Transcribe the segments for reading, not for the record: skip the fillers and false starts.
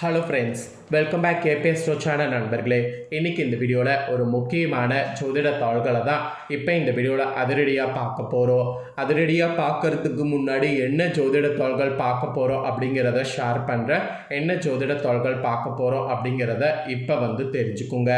Hello friends, welcome back KBS ஸ்டோ channel நண்பர்களே. இன்றைக்கி இந்த வீடியோவில் ஒரு முக்கியமான ஜோதிட தாள்களை தான் இப்போ இந்த வீடியோவில் அதிரடியாக பார்க்க போகிறோம். அதிரடியாக பார்க்குறதுக்கு முன்னாடி என்ன ஜோதிட தாள்கள் பார்க்க போகிறோம் அப்படிங்கிறத ஷேர் பண்ணுறேன். என்ன ஜோதிட தாள்கள் பார்க்க போகிறோம் அப்படிங்கிறத இப்போ தெரிஞ்சுக்குங்க.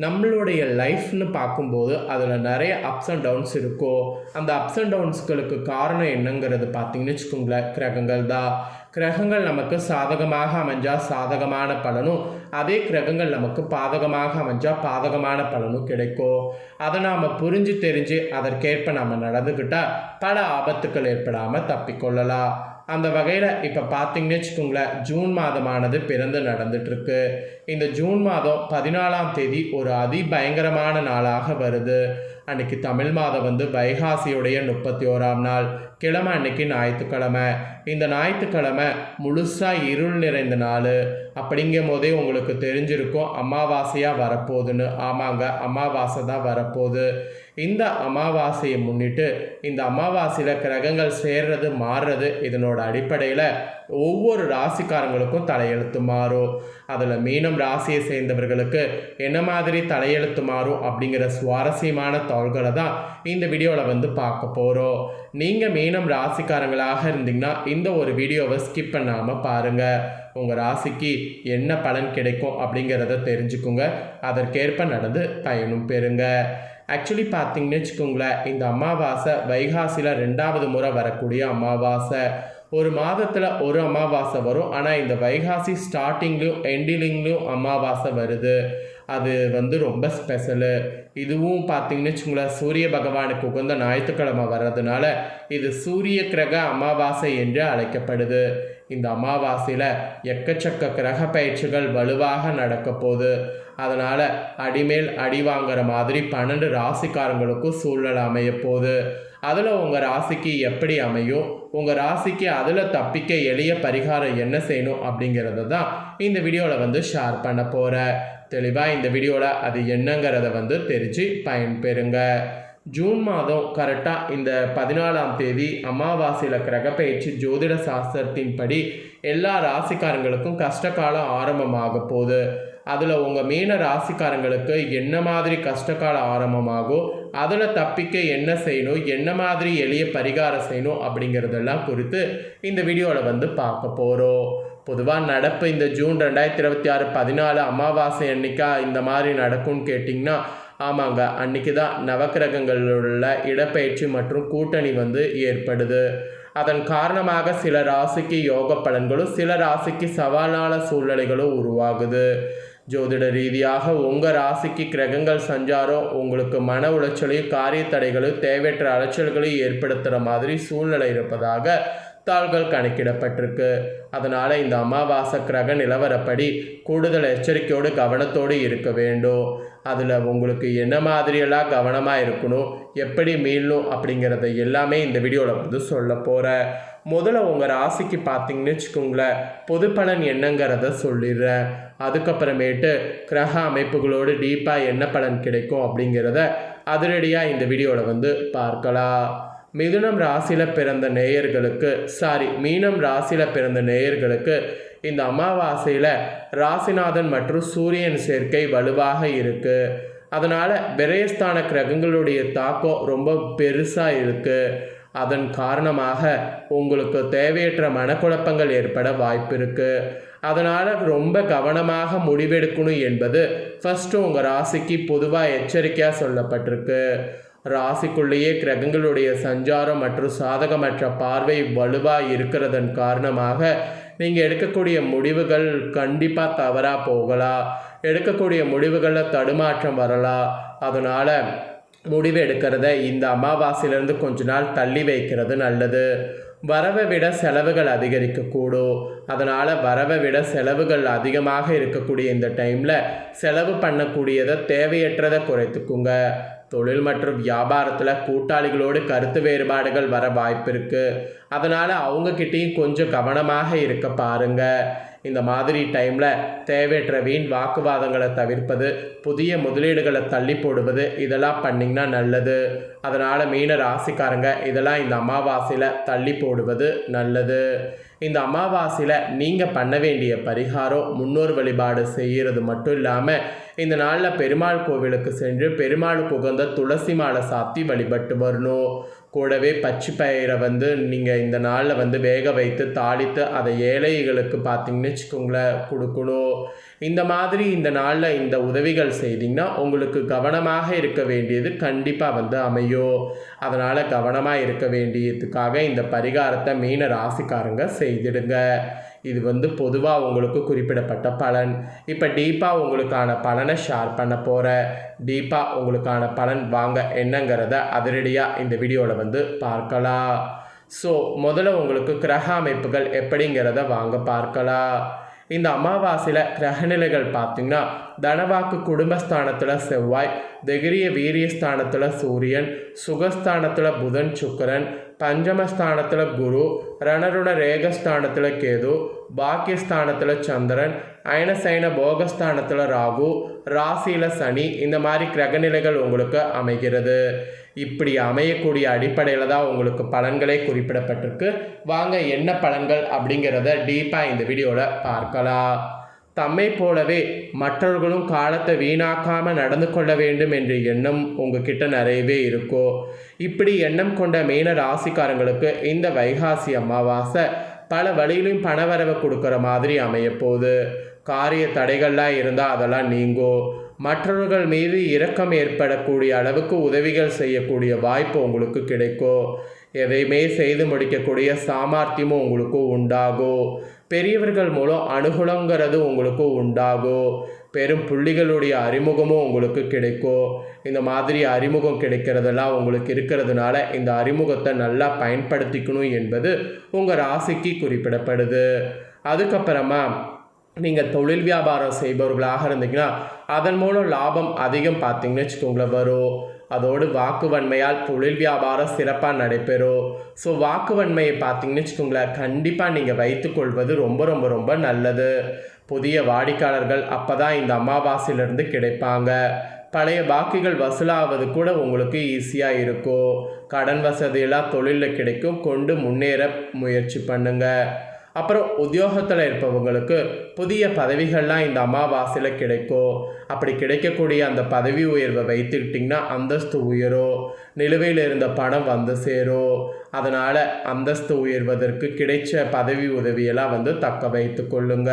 நம்மளுடைய லைஃப்னு பார்க்கும்போது அதில் நிறைய அப்ஸ் அண்ட் டவுன்ஸ் இருக்கும். அந்த அப்ஸ் அண்ட் டவுன்ஸ்களுக்கு காரணம் என்னங்கிறது பார்த்திங்கன்னு வச்சுக்கோங்களேன், கிரகங்கள் தான். கிரகங்கள் நமக்கு சாதகமாக அமைஞ்சால் சாதகமான பலனும், அதே கிரகங்கள் நமக்கு பாதகமாக அமைஞ்சால் பாதகமான பலனும் கிடைக்கும். அதை நாம் புரிஞ்சு தெரிஞ்சு அதற்கேற்ப நம்ம நடந்துக்கிட்டால் பல ஆபத்துக்கள் ஏற்படாமல் தப்பிக்கொள்ளலாம். அந்த வகையில் இப்போ பார்த்தீங்கன்னு வச்சுக்கோங்களேன், ஜூன் மாதமானது பிறந்து நடந்துட்டுருக்கு. இந்த ஜூன் மாதம் 14ஆம் தேதி ஒரு அதிபயங்கரமான நாளாக வருது. அன்றைக்கி தமிழ் மாதம் வைகாசியுடைய 31ஆம் நாள், கிழமை அன்னைக்கு ஞாயிற்றுக்கிழமை. இந்த ஞாயிற்றுக்கிழமை முழுசாக இருள் நிறைந்த நாள். அப்படிங்கும் போதே உங்களுக்கு தெரிஞ்சிருக்கும் அமாவாசையாக வரப்போகுதுன்னு. ஆமாங்க, அமாவாசை தான் வரப்போகுது. இந்த அமாவாசையை முன்னிட்டு இந்த அமாவாசையில் கிரகங்கள் சேர்றது மாறுறது, இதனோட அடிப்படையில் ஒவ்வொரு ராசிக்காரங்களுக்கும் தலையெழுத்து மாறும். அதில் மீனம் ராசியை சேர்ந்தவர்களுக்கு என்ன மாதிரி தலையெழுத்து மாறும் அப்படிங்கிற சுவாரஸ்யமான தாள்களை தான் இந்த வீடியோவில் பார்க்க போகிறோம். நீங்கள் மீனம் ராசிக்காரங்களாக இருந்தீங்கன்னா இந்த ஒரு வீடியோவை ஸ்கிப் பண்ணாமல் பாருங்கள். உங்கள் ராசிக்கு என்ன பலன் கிடைக்கும் அப்படிங்கிறத தெரிஞ்சுக்குங்க. அதற்கேற்ப நடந்து பயனும் பெறுங்க. ஆக்சுவலி பார்த்தீங்கன்னு வச்சுக்கோங்களேன், இந்த அமாவாசை வைகாசியில் 2வது முறை வரக்கூடிய அமாவாசை. ஒரு மாதத்தில் ஒரு அமாவாசை வரும். ஆனால் இந்த வைகாசி ஸ்டார்டிங்லேயும் எண்டிலிங்லேயும் அமாவாசை வருது. அது ரொம்ப ஸ்பெஷலு. இதுவும் பார்த்தீங்கன்னு வச்சுக்கோங்களேன், சூரிய பகவானுக்கு உகந்த ஞாயிற்றுக்கிழமை வர்றதுனால இது சூரிய கிரக அமாவாசை என்று அழைக்கப்படுது. இந்த அமாவாசையில் எக்கச்சக்க கிரக பயிற்சிகள் வலுவாக நடக்க போகுது. அதனால் அடிமேல் அடி வாங்குற மாதிரி 12 ராசிக்காரங்களுக்கும் சூழ்நிலை அமைய போகுது. அதில் உங்கள் ராசிக்கு எப்படி அமையும், உங்கள் ராசிக்கு அதில் தப்பிக்க எளிய பரிகாரம் என்ன செய்யணும் அப்படிங்கிறத தான் இந்த வீடியோவில் ஷேர் பண்ண போகிறேன். தெளிவாக இந்த வீடியோவில் அது என்னங்கிறத தெரிஞ்சு பயன்பெறுங்க. ஜூன் மாதம் கரெக்டாக இந்த 14ஆம் தேதி அமாவாசையில் கிரகப்பெயர்ச்சி ஜோதிட சாஸ்திரத்தின்படி எல்லா ராசிக்காரங்களுக்கும் கஷ்டகாலம் ஆரம்பமாக போகுது. அதில் உங்கள் மீன ராசிக்காரங்களுக்கு என்ன மாதிரி கஷ்டகாலம் ஆரம்பமாகும், அதில் தப்பிக்க என்ன செய்யணும், என்ன மாதிரி எளிய பரிகாரம் செய்யணும் அப்படிங்கிறதெல்லாம் குறித்து இந்த வீடியோவில் பார்க்க போகிறோம். பொதுவாக நடப்பு இந்த ஜூன் 2026 14 அமாவாசை அன்னைக்கா இந்த மாதிரி நடக்கும்னு கேட்டிங்கன்னா, ஆமாங்க, அன்றைக்கி தான் நவக்கிரகங்களுள்ள இடப்பெயர்ச்சி மற்றும் கூட்டணி ஏற்படுது. அதன் காரணமாக சில ராசிக்கு யோக பலன்களும் சில ராசிக்கு சவாலான சூழ்நிலைகளும் உருவாகுது. ஜோதிட ரீதியாக உங்கள் ராசிக்கு கிரகங்கள் சஞ்சாரம் உங்களுக்கு மன உளைச்சலையும் காரிய தடைகளையும் தேவையற்ற அலைச்சல்களையும் ஏற்படுத்துகிற மாதிரி சூழ்நிலை இருப்பதாக தாள்கள் கணக்கிடப்பட்டிருக்கு. அதனால் இந்த அமாவாசை கிரக நிலவரப்படி கூடுதல் எச்சரிக்கையோடு கவனத்தோடு இருக்க வேண்டும். அதில் உங்களுக்கு என்ன மாதிரியெல்லாம் கவனமாக இருக்கணும், எப்படி மீளணும் அப்படிங்கிறத எல்லாமே இந்த வீடியோவில் சொல்ல போகிறேன். முதல்ல உங்கள் ராசிக்கு பார்த்தீங்கன்னு வச்சுக்கோங்களேன், பொது பலன் என்னங்கிறத சொல்லிடுறேன். அதுக்கப்புறமேட்டு கிரக அமைப்புகளோடு டீப்பாக என்ன பலன் கிடைக்கும் அப்படிங்கிறத அதிரடியாக இந்த வீடியோவில் பார்க்கலாம். மீனம் ராசியில் பிறந்த நேயர்களுக்கு இந்த அமாவாசையில் ராசிநாதன் மற்றும் சூரியன் சேர்க்கை வலுவாக இருக்குது. அதனால் விரயஸ்தான கிரகங்களுடைய தாக்கம் ரொம்ப பெருசாக இருக்குது. அதன் காரணமாக உங்களுக்கு தேவையற்ற மனக்குழப்பங்கள் ஏற்பட வாய்ப்பு இருக்குது. அதனால் ரொம்ப கவனமாக முடிவெடுக்கணும் என்பது ஃபஸ்ட்டு உங்கள் ராசிக்கு பொதுவாக எச்சரிக்கையாக சொல்லப்பட்டிருக்கு. ராசிக்குள்ளேயே கிரகங்களுடைய சஞ்சாரம் மற்றும் சாதகமற்ற பார்வை வலுவாக இருக்கிறதன் காரணமாக நீங்கள் எடுக்கக்கூடிய முடிவுகள் கண்டிப்பாக தவறாக போகலாம். எடுக்கக்கூடிய முடிவுகளில் தடுமாற்றம் வரலாம். அதனால் முடிவு எடுக்கிறத இந்த அமாவாசையிலேருந்து கொஞ்ச நாள் தள்ளி வைக்கிறது நல்லது. வரவை விட செலவுகள் அதிகரிக்கக்கூடும். அதனால் வரவை விட செலவுகள் அதிகமாக இருக்கக்கூடிய இந்த டைமில் செலவு பண்ணக்கூடியதை தேவையற்றதை குறைத்துக்குங்க. தொழில் மற்றும் வியாபாரத்தில் கூட்டாளிகளோடு கருத்து வேறுபாடுகள் வர வாய்ப்பு இருக்குது. அதனால் அவங்கக்கிட்டேயும் கொஞ்சம் கவனமாக இருக்க பாருங்கள். இந்த மாதிரி டைமில் தேவையற்ற வீண் வாக்குவாதங்களை தவிர்ப்பது, புதிய முதலீடுகளை தள்ளி போடுவது, இதெல்லாம் பண்ணிங்கன்னா நல்லது. அதனால் மீன ராசிக்காரங்க இதெல்லாம் இந்த அமாவாசையில் தள்ளி போடுவது நல்லது. இந்த அமாவாசையில் நீங்கள் பண்ண வேண்டிய பரிகாரம் முன்னோர் வழிபாடு செய்கிறது மட்டும் இல்லாமல் இந்த நாளில் பெருமாள் கோவிலுக்கு சென்று பெருமாளுக்கு உகந்த துளசி மாலை சாத்தி வழிபட்டு வரணும். கூடவே பச்சை பயிரை நீங்கள் இந்த நாளில் வேக வைத்து தாளித்து அதை ஏழைகளுக்கு பார்த்தீங்கன்னு வச்சுக்கோங்களேன் கொடுக்கணும். இந்த மாதிரி இந்த நாளில் இந்த உதவிகள் செய்திங்கன்னா உங்களுக்கு கவனமாக இருக்க வேண்டியது கண்டிப்பாக அமையும். அதனால் கவனமாக இருக்க வேண்டியதுக்காக இந்த பரிகாரத்தை மீன ராசிக்காரங்க செய்திடுங்க. இது பொதுவாக உங்களுக்கு குறிப்பிடப்பட்ட பலன். இப்போ டீப்பாக உங்களுக்கான பலனை ஷேர் பண்ண போகிறேன். டீப்பாக உங்களுக்கான பலன் வாங்க என்னங்கிறத அதிரடியாக இந்த வீடியோவில் பார்க்கலாம். ஸோ முதல்ல உங்களுக்கு கிரக அமைப்புகள் எப்படிங்கிறத வாங்க பார்க்கலாம். இந்த அமாவாசையில் கிரகநிலைகள் பார்த்திங்கன்னா தனவாக்கு குடும்பஸ்தானத்தில் செவ்வாய், தைரிய வீரியஸ்தானத்தில் சூரியன், சுகஸ்தானத்தில் புதன் சுக்கிரன், பஞ்சமஸ்தானத்தில் குரு, ரணருண ரேகஸ்தானத்தில் கேது, பாக்கியஸ்தானத்தில் சந்திரன், அயனசைன போகஸ்தானத்தில் ராகு, ராசியில் சனி, இந்த மாதிரி கிரகநிலைகள் உங்களுக்கு அமைகிறது. இப்படி அமையக்கூடிய அடிப்படையில் தான் உங்களுக்கு பலன்களே குறிப்பிடப்பட்டிருக்கு. வாங்க என்ன பலன்கள் அப்படிங்கிறத டீப்பாக இந்த வீடியோவில் பார்க்கலாம். தம்மை போலவே மற்றவர்களும் காலத்தை வீணாக்காமல் நடந்து கொள்ள வேண்டும் என்ற எண்ணம் உங்ககிட்ட நிறையவே இருக்கும். இப்படி எண்ணம் கொண்ட மீன ராசிக்காரங்களுக்கு இந்த வைகாசி அமாவாசை பல வழியிலும் பணவரவை கொடுக்குற மாதிரி அமையப்போகுது. காரிய தடைகள்லாம் இருந்தால் அதெல்லாம் நீங்கும். மற்றவர்கள் மீது இரக்கம் ஏற்படக்கூடிய அளவுக்கு உதவிகள் செய்யக்கூடிய வாய்ப்பு உங்களுக்கு கிடைக்கும். எதையுமே செய்து முடிக்கக்கூடிய சாமர்த்தியமும் உங்களுக்கு உண்டாகும். பெரியவர்கள் மூலம் அனுகூலங்கிறது உங்களுக்கு உண்டாகும். பெரும் புள்ளிகளுடைய அறிமுகமும் உங்களுக்கு கிடைக்கும். இந்த மாதிரி அறிமுகம் கிடைக்கிறதெல்லாம் உங்களுக்கு இருக்கிறதுனால இந்த அறிமுகத்தை நல்லா பயன்படுத்திக்கணும் என்பது உங்கள் ராசிக்கு குறிப்பிடப்படுது. அதுக்கப்புறமா நீங்கள் தொழில் வியாபாரம் செய்பவர்களாக இருந்தீங்கன்னா அதன் மூலம் லாபம் அதிகம் பார்த்தீங்கன்னு வச்சுக்கோங்களேன் வரும். அதோடு வாக்குவன்மையால் தொழில் வியாபாரம் சிறப்பாக நடைபெறும். ஸோ வாக்குவன்மையை பார்த்தீங்கன்னு வச்சுக்கோங்களேன் கண்டிப்பாக நீங்கள் வைத்துக்கொள்வது ரொம்ப ரொம்ப ரொம்ப நல்லது. புதிய வாடிக்கையாளர்கள் அப்போ தான் இந்த அமாவாசையிலேருந்து கிடைப்பாங்க. பழைய பாக்கிகள் வசூலாவது கூட உங்களுக்கு ஈஸியாக இருக்கும். கடன் வசதியெல்லாம் தொழிலில் கிடைக்கும். கொண்டு முன்னேற முயற்சி பண்ணுங்கள். அப்புறம் உத்தியோகத்தில் இருப்பவங்களுக்கு புதிய பதவிகள்லாம் இந்த அமாவாசையில் கிடைக்கும். அப்படி கிடைக்கக்கூடிய அந்த பதவி உயர்வை வைத்துக்கிட்டிங்கன்னா அந்தஸ்து உயரும். நிலுவையில் இருந்த பணம் சேரும். அதனால் அந்தஸ்து உயர்வதற்கு கிடைச்ச பதவி உதவியெல்லாம் தக்க வைத்து கொள்ளுங்க.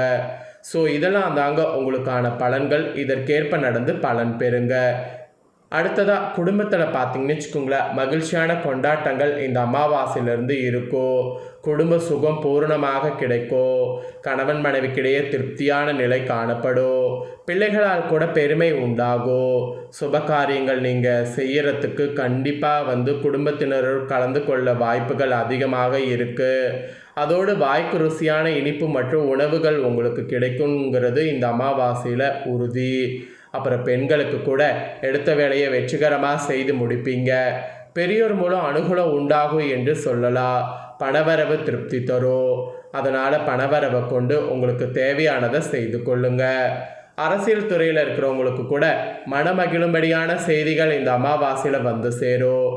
ஸோ இதெல்லாம் தாங்க உங்களுக்கான பலன்கள். இதற்கேற்ப நடந்து பலன் பெறுங்க. அடுத்ததாக குடும்பத்தில் பார்த்தீங்கன்னு வச்சுக்கோங்களேன் மகிழ்ச்சியான கொண்டாட்டங்கள் இந்த அமாவாசையிலேருந்து இருக்கும். குடும்ப சுகம் பூரணமாக கிடைக்கும். கணவன் மனைவிக்கிடையே திருப்தியான நிலை காணப்படும். பிள்ளைகளால் கூட பெருமை உண்டாகும். சுப காரியங்கள் நீங்கள் செய்யறதுக்கு கண்டிப்பாக குடும்பத்தினரோடு கலந்து கொள்ள வாய்ப்புகள் அதிகமாக இருக்குது. அதோடு வாய்க்கு ருசியான இனிப்பு மற்றும் உணவுகள் உங்களுக்கு கிடைக்குங்கிறது இந்த அமாவாசையில் உறுதி. அப்புறம் பெண்களுக்கு கூட எடுத்த வேலையை வெற்றிகரமாக செய்து முடிப்பீங்க. பெரியோர் மூலம் அனுகூலம் உண்டாகும் என்று சொல்லலாம். பணவரவு திருப்தி தரும். அதனால் பணவரவை கொண்டு உங்களுக்கு தேவையானதை செய்து கொள்ளுங்க. அரசியல் துறையில் இருக்கிறவங்களுக்கு கூட மனமகிழும்படியான செய்திகள் இந்த அமாவாசையில் சேரும்.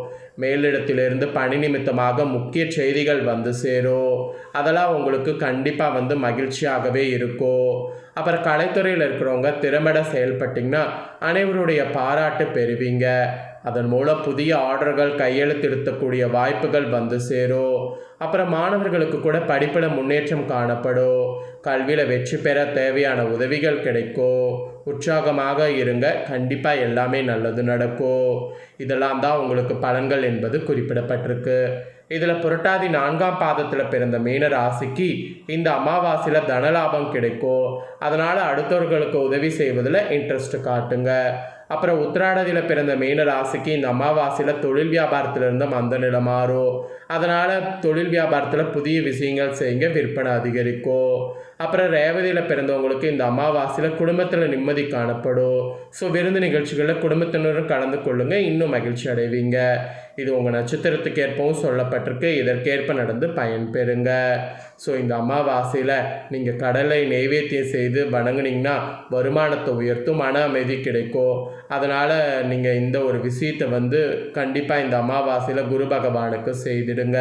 மேலிடத்திலிருந்து பணி நிமித்தமாக முக்கிய செய்திகள் சேரும். அதெல்லாம் உங்களுக்கு கண்டிப்பாக மகிழ்ச்சியாகவே இருக்கும். அப்புறம் கலைத்துறையில் இருக்கிறவங்க திறம்பட செயல்பட்டிங்கன்னா அனைவருடைய பாராட்டு பெறுவீங்க. அதன் மூலம் புதிய ஆர்டர்கள் கையெழுத்திருத்தக்கூடிய வாய்ப்புகள் சேரும். அப்புறம் மாணவர்களுக்கு கூட படிப்பில் முன்னேற்றம் காணப்படும். கல்வியில் வெற்றி பெற தேவையான உதவிகள் கிடைக்கும். உற்சாகமாக இருங்க. கண்டிப்பாக எல்லாமே நல்லது நடக்கும். இதெல்லாம் தான் உங்களுக்கு பலன்கள் என்பது குறிப்பிடப்பட்டிருக்கு. இதில் புரட்டாதி 4ஆம் பாதத்தில் பிறந்த மீன ராசிக்கு இந்த அமாவாசையில் தனலாபம் கிடைக்கும். அதனால் அடுத்தவர்களுக்கு உதவி செய்வதில் இன்ட்ரெஸ்ட் காட்டுங்க. அப்புறம் உத்திராடத்தில் பிறந்த மீன ராசிக்கு இந்த அமாவாசையில் தொழில் வியாபாரத்திலிருந்து மந்த நிலை மாறும். அதனால் தொழில் வியாபாரத்தில் புதிய விஷயங்கள் செய்யுங்க. விற்பனை அதிகரிக்கும். அப்புறம் ரேவதியில் பிறந்தவங்களுக்கு இந்த அமாவாசையில் குடும்பத்தில் நிம்மதி காணப்படும். ஸோ விருந்து நிகழ்ச்சிகளில் குடும்பத்தினரும் கலந்து கொள்ளுங்கள். இன்னும் மகிழ்ச்சி அடைவீங்க. இது உங்கள் நட்சத்திரத்துக்கு ஏற்பவும் சொல்லப்பட்டிருக்கு. இதற்கேற்ப நடந்து பயன் பெறுங்க. ஸோ இந்த அமாவாசையில் நீங்கள் கடலை நெய்வேத்தியம் செய்து வணங்குனீங்கன்னா வருமானத்தை உயர்த்தும். மன அமைதி கிடைக்கும். அதனால் நீங்கள் இந்த ஒரு விஷயத்தை கண்டிப்பாக இந்த அமாவாசையில் குரு பகவானுக்கு செய்திடுங்க.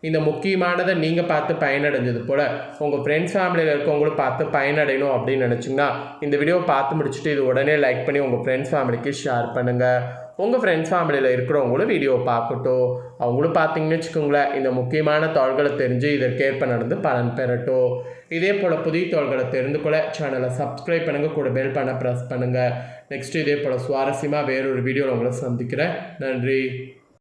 இந்த முக்கியமானதை நீங்கள் பார்த்து பயனடைஞ்சது போல் உங்கள் ஃப்ரெண்ட்ஸ் ஃபேமிலியில் இருக்கவங்களும் பார்த்து பயனடையணும் அப்படின்னு நினச்சிங்கன்னா இந்த வீடியோவை பார்த்து முடிச்சுட்டு இது உடனே லைக் பண்ணி உங்கள் ஃப்ரெண்ட்ஸ் ஃபேமிலிக்கு ஷேர் பண்ணுங்கள். உங்கள் ஃப்ரெண்ட்ஸ் ஃபேமிலியில் இருக்கிறவங்களும் வீடியோவை பார்க்கட்டும். அவங்களும் பார்த்தீங்கன்னு வச்சுக்கோங்களேன், இந்த முக்கியமான தாள்களை தெரிஞ்சு இதற்கேற்ப நடந்து பலன் பெறட்டும். இதே போல் புதிய தாள்களை தெரிந்து கொள்ள சேனலை சப்ஸ்கிரைப் பண்ணுங்கள், கூட பெல் பண்ண ப்ரெஸ் பண்ணுங்கள். நெக்ஸ்ட் இதே போல் சுவாரஸ்யமாக வேறொரு வீடியோவில் உங்களை சந்திக்கிறேன். நன்றி.